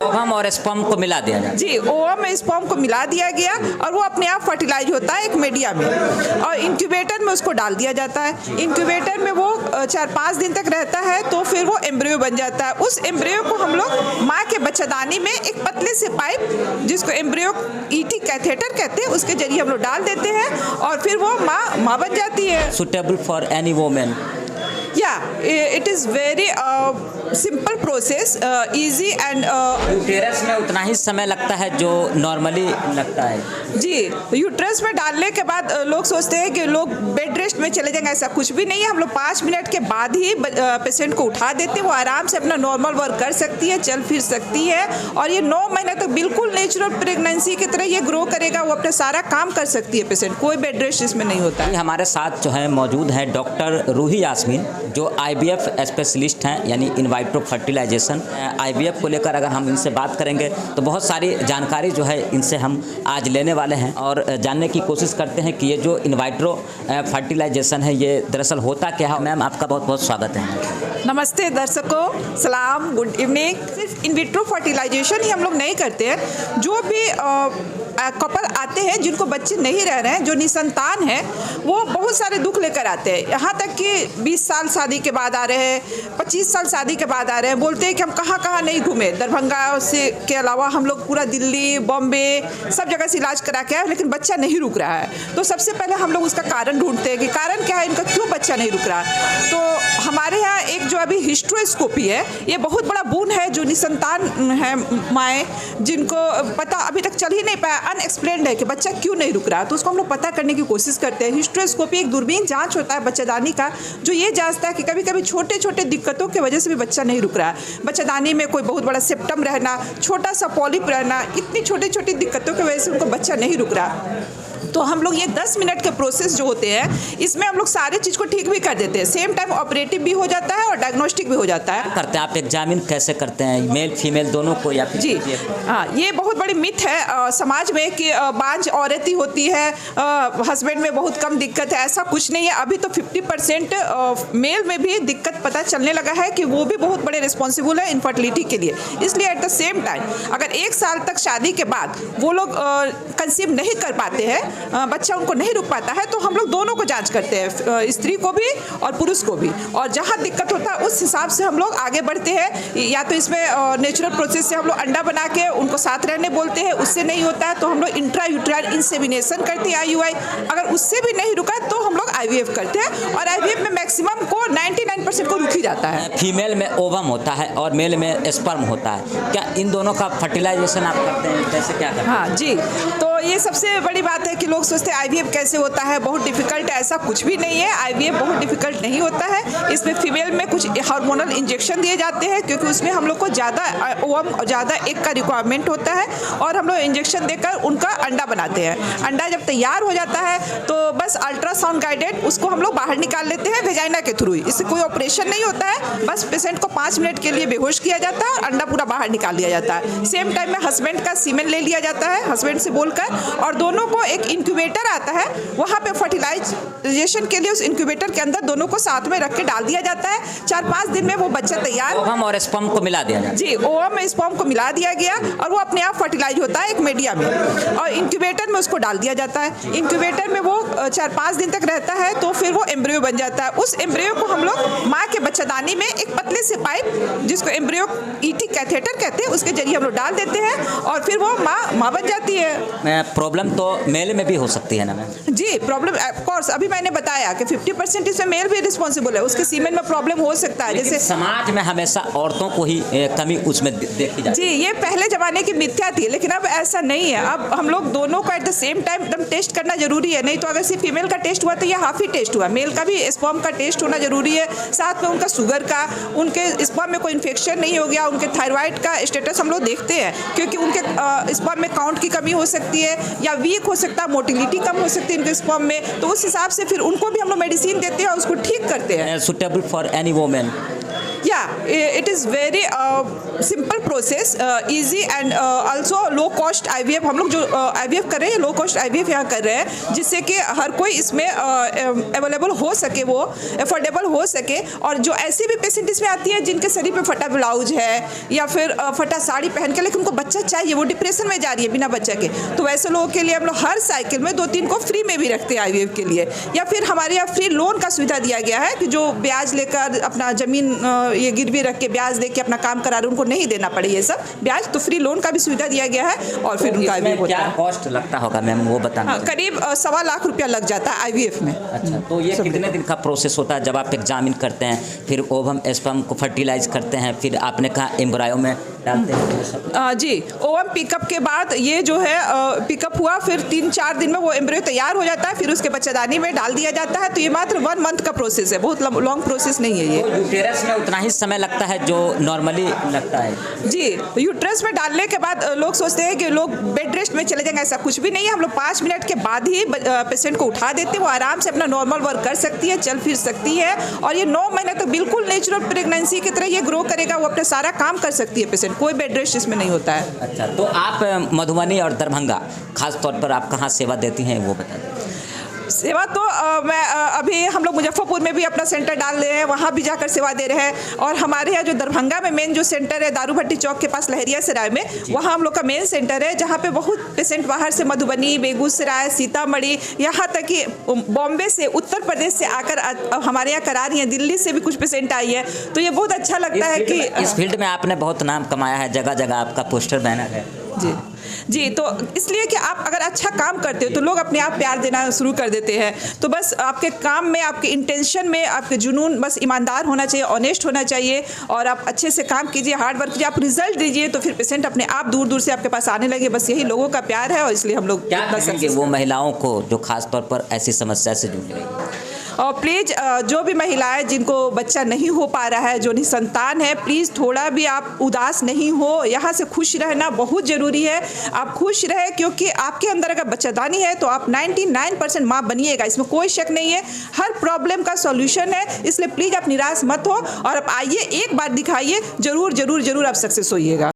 Ovum और sperm को मिला दिया जाता है। जी, ओवम में स्पर्म को मिला दिया गया और वो अपने आप फर्टिलाइज होता है एक मीडिया में, और इंक्यूबेटर में उसको डाल दिया जाता है। इंक्यूबेटर में वो 4-5 दिन तक रहता है, तो फिर वो एम्ब्रियो बन जाता है। उस एम्ब्रियो को हम लोग माँ के बच्चेदानी में एक पतले से पाइप, जिसको एम्ब्रियो ईटी कैथेटर कहते हैं, उसके जरिए हम लोग डाल देते हैं और फिर वो माँ बन जाती है। Suitable for any women. It is very simple process, easy and uterus में उतना ही समय लगता है जो नॉर्मली लगता है। जी, यूट्रस में डालने के बाद लोग सोचते हैं कि लोग बेड रेस्ट में चले जाएंगे, ऐसा कुछ भी नहीं है। हम लोग 5 मिनट के बाद ही पेशेंट को उठा देते हैं, वो आराम से अपना नॉर्मल वर्क कर सकती है, चल फिर सकती है, और ये 9 महीने तक बिल्कुल नेचुरल प्रेगनेंसी की तरह ये ग्रो करेगा। वो अपना सारा काम कर सकती है पेशेंट, कोई बेड रेस्ट इसमें नहीं होता है। हमारे साथ जो है मौजूद है डॉक्टर रूही यास्मीन, जो IVF स्पेशलिस्ट हैं, यानी इन वाइट्रो फर्टिलाइजेशन। IVF को लेकर अगर हम इनसे बात करेंगे तो बहुत सारी जानकारी जो है इनसे हम आज लेने वाले हैं और जानने की कोशिश करते हैं कि ये जो इन वाइट्रो फर्टिलाइजेशन है ये दरअसल होता क्या है। मैम, आपका बहुत बहुत स्वागत है। नमस्ते दर्शकों, सलाम, गुड इवनिंग। सिर्फ इन विट्रो फर्टिलाइजेशन ही हम लोग नहीं करते हैं। जो भी कपल आते हैं जिनको बच्चे नहीं रह रहे हैं, जो निसंतान हैं, वो बहुत सारे दुख लेकर आते हैं। यहाँ तक कि 20 साल शादी के बाद आ रहे हैं, 25 साल शादी के बाद आ रहे हैं, बोलते हैं कि हम कहाँ कहाँ नहीं घूमे, दरभंगा से के अलावा हम लोग पूरा दिल्ली, बॉम्बे, सब जगह से इलाज करा के आए, लेकिन बच्चा नहीं रुक रहा है। तो सबसे पहले हम लोग उसका कारण ढूंढते हैं कि कारण क्या है, इनका क्यों बच्चा नहीं रुक रहा। तो हमारे यहाँ एक जो अभी हिस्ट्रोस्कोपी है, ये बहुत बड़ा बोन है, जो निसंतान है माएँ, जिनको पता अभी तक चल ही नहीं पाया, अनएक्सप्लेन्ड है कि बच्चा क्यों नहीं रुक रहा। तो उसको हम लोग पता करने की कोशिश करते हैं। हिस्ट्रोस्कोपी एक दूरबीन जांच होता है बच्चेदानी का, जो ये जांचता है कि कभी कभी छोटे छोटे दिक्कतों की वजह से भी बच्चा नहीं रुक रहा है। बच्चेदानी में कोई बहुत बड़ा सेप्टम रहना, छोटा सा पॉलिप रहना, इतनी छोटी छोटी दिक्कतों की वजह से उनको बच्चा नहीं रुक रहा। तो हम लोग ये 10 मिनट के प्रोसेस जो होते हैं, इसमें हम लोग सारे चीज़ को ठीक भी कर देते हैं। सेम टाइम ऑपरेटिव भी हो जाता है और डायग्नोस्टिक भी हो जाता है। करते हैं आप एग्जामिन कैसे करते हैं, मेल फीमेल दोनों को या फिर? जी हाँ, ये बहुत बड़ी मिथ है समाज में कि बांझ औरत ही होती है, हस्बैंड में बहुत कम दिक्कत है। ऐसा कुछ नहीं है। अभी तो 50% मेल में भी दिक्कत पता चलने लगा है कि वो भी बहुत बड़े रिस्पॉन्सिबल है इनफर्टिलिटी के लिए। इसलिए एट द सेम टाइम अगर 1 साल तक शादी के बाद वो लोग कंसीव नहीं कर पाते हैं, बच्चा उनको नहीं रुक पाता है, तो हम लोग दोनों को जांच करते हैं, स्त्री को भी और पुरुष को भी, और जहाँ दिक्कत होता है उस हिसाब से हम लोग आगे बढ़ते हैं। या तो इसमें नेचुरल प्रोसेस से हम लोग अंडा बना के उनको साथ रहने बोलते हैं, उससे नहीं होता है तो हम लोग इंट्रा यूट्राइन इंसेमिनेशन करते हैं, IUI। अगर उससे भी नहीं रुका तो हम लोग IVF करते हैं, और IVF में मैक्सिमम को 99% को रुक ही जाता है। फीमेल में ओवम होता है और मेल में स्पर्म होता है, क्या इन दोनों का फर्टिलाइजेशन आप करते हैं, कैसे क्या करते हैं? हाँ जी, तो ये सबसे बड़ी बात है कि लोग सोचते हैं IVF कैसे होता है, बहुत डिफिकल्ट है। ऐसा कुछ भी नहीं है, IVF बहुत डिफिकल्ट नहीं होता है। इसमें फीमेल में कुछ हार्मोनल इंजेक्शन दिए जाते हैं, क्योंकि उसमें हम लोग को ज़्यादा एक का रिक्वायरमेंट होता है, और हम लोग इंजेक्शन देकर उनका अंडा बनाते हैं। अंडा जब तैयार हो जाता है तो बस अल्ट्रासाउंड गाइडेड उसको हम लोग बाहर निकाल लेते हैं वेजाइना के थ्रू ही। इससे कोई ऑपरेशन नहीं होता है, बस पेशेंट को 5 मिनट के लिए बेहोश किया जाता है और अंडा पूरा बाहर निकाल दिया जाता है। सेम टाइम में हस्बैंड का सीमेन ले लिया जाता है, हस्बैंड से बोलकर, और दोनों को एक इंक्यूबेटर आता है, वहाँ पे फर्टिलाइजेशन के लिए उस इंक्यूबेटर के अंदर दोनों को साथ में रख के डाल दिया जाता है। 4-5 दिन में वो बच्चा तैयार। ओवम और स्पर्म को मिला दिया जाता है। जी, ओवम में स्पर्म को मिला दिया गया और वो अपने आप फर्टिलाइज होता है एक मीडिया में, और इंक्यूबेटर में उसको डाल दिया जाता है। इंक्यूबेटर में वो 4-5 दिन तक रहता है, तो फिर वो एम्ब्रियो बन जाता है। उस एम्ब्रियो को हम लोग माँ के बच्चेदानी में एक पतले से पाइप, जिसको एम्ब्रियो ईटी कैथेटर कहते हैं, उसके जरिए हम लोग डाल देते हैं और फिर वो माँ बन जाती है। प्रॉब्लम तो मेल में भी हो सकती है ना मैम? जी, प्रॉब्लम ऑफ कोर्स अभी मैंने बताया कि 50% इसमें मेल भी रिस्पॉन्सिबल है, उसके सीमेन में प्रॉब्लम हो सकता है। जैसे समाज में हमेशा औरतों को ही कमी उसमें देखी जाती है। जी, ये पहले जमाने की मिथ्या थी, लेकिन अब ऐसा नहीं है। अब हम लोग दोनों को एट द सेम टाइम एकदम टेस्ट करना जरूरी है। नहीं तो अगर सिर्फ फीमेल का टेस्ट हुआ तो ये हाफ ही टेस्ट हुआ, मेल का भी स्पर्म का टेस्ट होना जरूरी है, साथ में उनका शुगर का, उनके स्पर्म में कोई इन्फेक्शन नहीं हो गया, उनके थायराइड का स्टेटस हम लोग देखते हैं, क्योंकि उनके स्पर्म में काउंट की कमी हो सकती है या वीक हो सकता है, मोटिलिटी कम हो सकती है इनके स्पर्म में, तो उस हिसाब से फिर उनको भी हम लोग मेडिसिन देते हैं और उसको ठीक करते हैं। Suitable for any women. it is very simple process, easy and also low cost IVF। हम लोग जो IVF कर रहे हैं लो कॉस्ट IVF यहाँ कर रहे हैं, जिससे कि हर कोई इसमें अवेलेबल हो सके, वो अफोर्डेबल हो सके। और जो ऐसी भी पेशेंट इसमें आती है जिनके शरीर पे फटा ब्लाउज है या फिर फटा साड़ी पहन के, लेकिन उनको बच्चा चाहिए, वो डिप्रेशन में जा रही है बिना बच्चा के, तो वैसे लोगों के लिए हम लोग हर साइकिल में 2-3 को फ्री में भी रखते हैं IVF के लिए। या फिर हमारे यहाँ फ्री लोन का सुविधा दिया गया है कि जो ब्याज लेकर अपना ज़मीन ये गिरवी रख के ब्याज दे के अपना काम करा रहे उनको नहीं देना पड़े ये सब ब्याज, तो फ्री लोन का भी सुविधा दिया गया है। और फिर उनका IVF होता है। क्या कॉस्ट लगता होगा मैम, वो बताना। करीब 1.25 लाख रुपया लग जाता है IVF में। अच्छा, तो ये कितने दिन का प्रोसेस होता है जब आप एग्जामिन करते हैं, फिर ओवम स्पर्म को फर्टिलाइज करते हैं, फिर आपने कहा एम्ब्रायो में डालते हैं? जी, ओवम पिकअप के बाद ये जो है पिकअप हुआ, फिर 3-4 दिन में वो एम्ब्रियो तैयार हो जाता है, फिर उसके बच्चेदानी में डाल दिया जाता है। तो ये मात्र 1 मंथ का प्रोसेस है, बहुत लॉन्ग प्रोसेस नहीं है ये। तो यूटेरस में उतना ही समय लगता है जो नॉर्मली लगता है? जी, यूट्रस में डालने के बाद लोग सोचते हैं कि लोग बेड रेस्ट में चले जाएंगे, ऐसा कुछ भी नहीं है। हम लोग 5 मिनट के बाद ही पेशेंट को उठा देते हैं, वो आराम से अपना नॉर्मल वर्क कर सकती है, चल फिर सकती है। और ये 9 महीने तक बिल्कुल नेचुरल प्रेगनेंसी की तरह ये ग्रो करेगा, वो अपना सारा काम कर सकती है पेशेंट, कोई बेड रेस्ट इसमें नहीं होता है। अच्छा, तो आप मधुबनी और दरभंगा खास तौर पर आप कहाँ सेवा देती हैं वो बता दें। सेवा तो मैं अभी हम लोग मुजफ्फरपुर में भी अपना सेंटर डाल रहे हैं, वहाँ भी जाकर सेवा दे रहे हैं। और हमारे यहाँ जो दरभंगा में मेन जो सेंटर है दारूभट्टी चौक के पास लहरिया सराय में, वहाँ हम लोग का मेन सेंटर है, जहाँ पे बहुत पेशेंट बाहर से मधुबनी, बेगूसराय, सीतामढ़ी, यहाँ तक कि बॉम्बे से, उत्तर प्रदेश से आकर हमारे यहाँ करा रही हैं। दिल्ली से भी कुछ पेशेंट आई है, तो ये बहुत अच्छा लगता है कि इस फील्ड में आपने बहुत नाम कमाया है, जगह जगह आपका पोस्टर बैनर है। जी, तो इसलिए कि आप अगर अच्छा काम करते हो तो लोग अपने आप प्यार देना शुरू कर देते हैं। तो बस आपके काम में, आपके इंटेंशन में, आपके जुनून बस ईमानदार होना चाहिए, ऑनेस्ट होना चाहिए, और आप अच्छे से काम कीजिए, हार्ड वर्क कीजिए, आप रिजल्ट दीजिए, तो फिर पेशेंट अपने आप दूर दूर से आपके पास आने लगे। बस यही लोगों का प्यार है, और इसलिए हम लोग क्या कहेंगे वो महिलाओं को जो खास तौर पर ऐसी समस्या से जुड़ रही है? और प्लीज़ जो भी महिलाएं जिनको बच्चा नहीं हो पा रहा है, जो निसंतान है, प्लीज़ थोड़ा भी आप उदास नहीं हो, यहाँ से खुश रहना बहुत ज़रूरी है। आप खुश रहे, क्योंकि आपके अंदर अगर बच्चादानी है तो आप 99% माँ बनिएगा, इसमें कोई शक नहीं है। हर प्रॉब्लम का सॉल्यूशन है, इसलिए प्लीज़ आप निराश मत हो, और आप आइए, एक बार दिखाइए, ज़रूर ज़रूर ज़रूर आप सक्सेस होइएगा।